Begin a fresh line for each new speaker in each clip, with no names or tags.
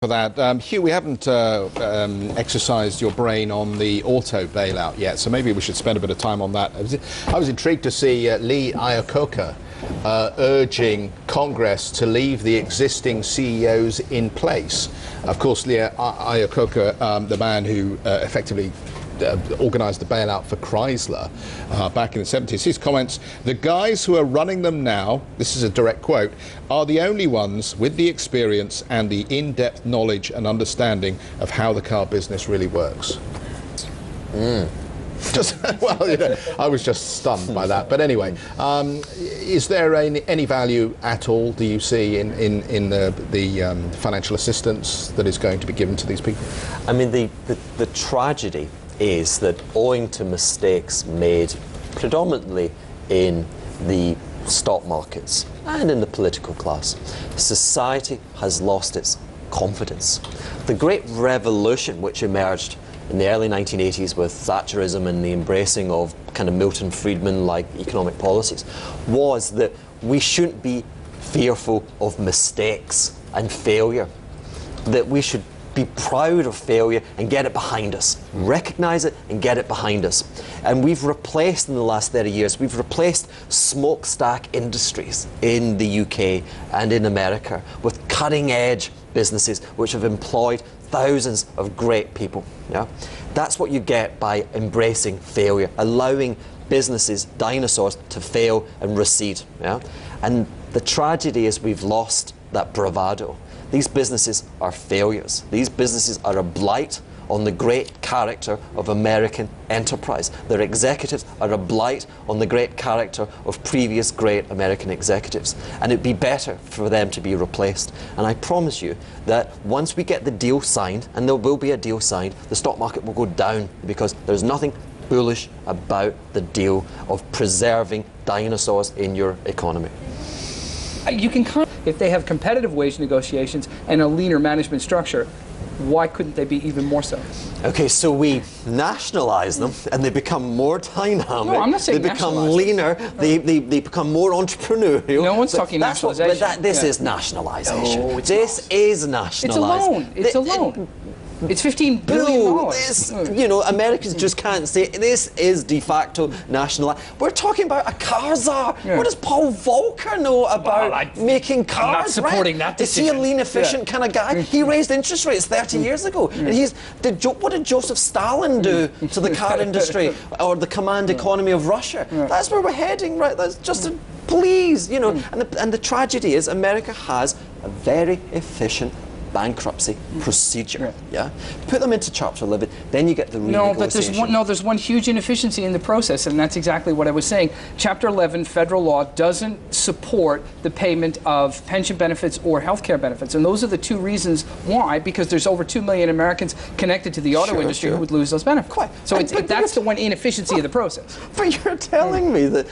For that. Hugh, we haven't exercised your brain on the auto bailout yet, so maybe we should spend a bit of time on that. I was intrigued to see Lee Iacocca urging Congress to leave the existing CEOs in place. Of course, Lee Iacocca, the man who effectively organised the bailout for Chrysler back in the 70s. His comments, "The guys who are running them now," this is a direct quote, "are the only ones with the experience and the in-depth knowledge and understanding of how the car business really works." Well, you know, I was just stunned by that. But anyway, is there any value at all, do you see, in the financial assistance that is going to be given to these people?
I mean, the tragedy is that owing to mistakes made predominantly in the stock markets and in the political class, society has lost its confidence. The great revolution which emerged in the early 1980s with Thatcherism and the embracing of kind of Milton Friedman-like economic policies was that we shouldn't be fearful of mistakes and failure, that we should be proud of failure and get it behind us. Recognize it and get it behind us. And we've replaced, in the last 30 years, we've replaced smokestack industries in the UK and in America with cutting-edge businesses which have employed thousands of great people. Yeah? That's what you get by embracing failure, allowing businesses, dinosaurs, to fail and recede. Yeah? And the tragedy is we've lost that bravado. These businesses are failures. These businesses are a blight on the great character of American enterprise. Their executives are a blight on the great character of previous great American executives. And it'd be better for them to be replaced. And I promise you that once we get the deal signed, and there will be a deal signed, the stock market will go down, because there's nothing bullish about the deal of preserving dinosaurs in your economy.
You can if they have competitive wage negotiations and a leaner management structure, why couldn't they be even more so? Okay,
so we nationalize them and they become more dynamic.
No, I'm not saying
they become leaner, they become more entrepreneurial.
No one's talking nationalization.
But this is nationalization. No, this is nationalizing.
It's a loan. It's $15 billion.
You know, Americans just can't say this is de facto national. We're talking about a car czar. Yeah. What does Paul Volcker know about making cars?
I'm not supporting that decision.
Is he a lean, efficient kind of guy? He raised interest rates 30 years ago. And what did Joseph Stalin do to the car industry or the command economy of Russia? That's where we're heading, right? That's just please, you know. And the tragedy is America has a very efficient bankruptcy procedure. Yeah, put them into Chapter 11, then you get the renegotiation.
No, but there's one huge inefficiency in the process, and that's exactly what I was saying. Chapter 11 federal law doesn't support the payment of pension benefits or health care benefits, and those are the two reasons why. Because there's over 2 million Americans connected to the auto industry who would lose those benefits. So that's the one inefficiency of the process.
But you're telling me that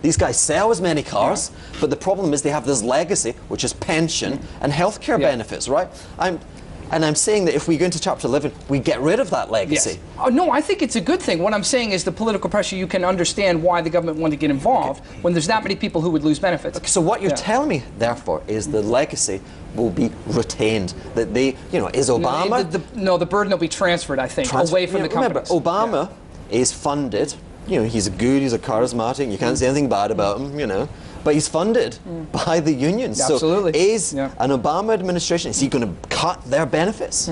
these guys sell as many cars, but the problem is they have this legacy, which is pension and health care benefits, right? I'm saying that if we go into Chapter 11, we get rid of that legacy.
Yes. Oh, no, I think it's a good thing. What I'm saying is the political pressure, you can understand why the government wanted to get involved when there's that many people who would lose benefits.
Okay, so what you're telling me, therefore, is the legacy will be retained. That they, you know, is Obama...
The burden will be transferred, I think, away from the companies.
Remember, Obama is funded, you know, he's good, he's a charismatic, you can't say anything bad about him, you know. But he's funded by the unions.
Absolutely.
So is an Obama administration, is he going to cut their benefits?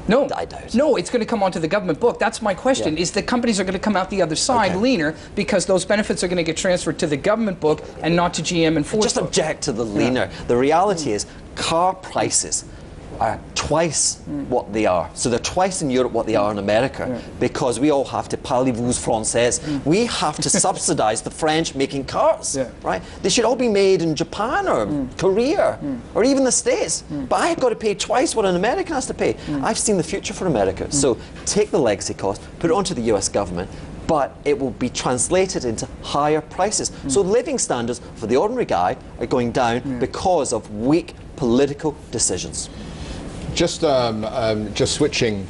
No.
I doubt.
No, it's going to come onto the government book. That's my question, is the companies are going to come out the other side leaner because those benefits are going to get transferred to the government book and not to GM and Ford.
Just object to the leaner. The reality is car prices are twice what they are. So they're twice in Europe what they are in America because we all have to parlez-vous français. We have to subsidize the French making cars, right? They should all be made in Japan or Korea or even the States. But I've got to pay twice what an American has to pay. I've seen the future for America. So take the legacy cost, put it onto the US government, but it will be translated into higher prices. So living standards for the ordinary guy are going down because of weak political decisions.
Just switching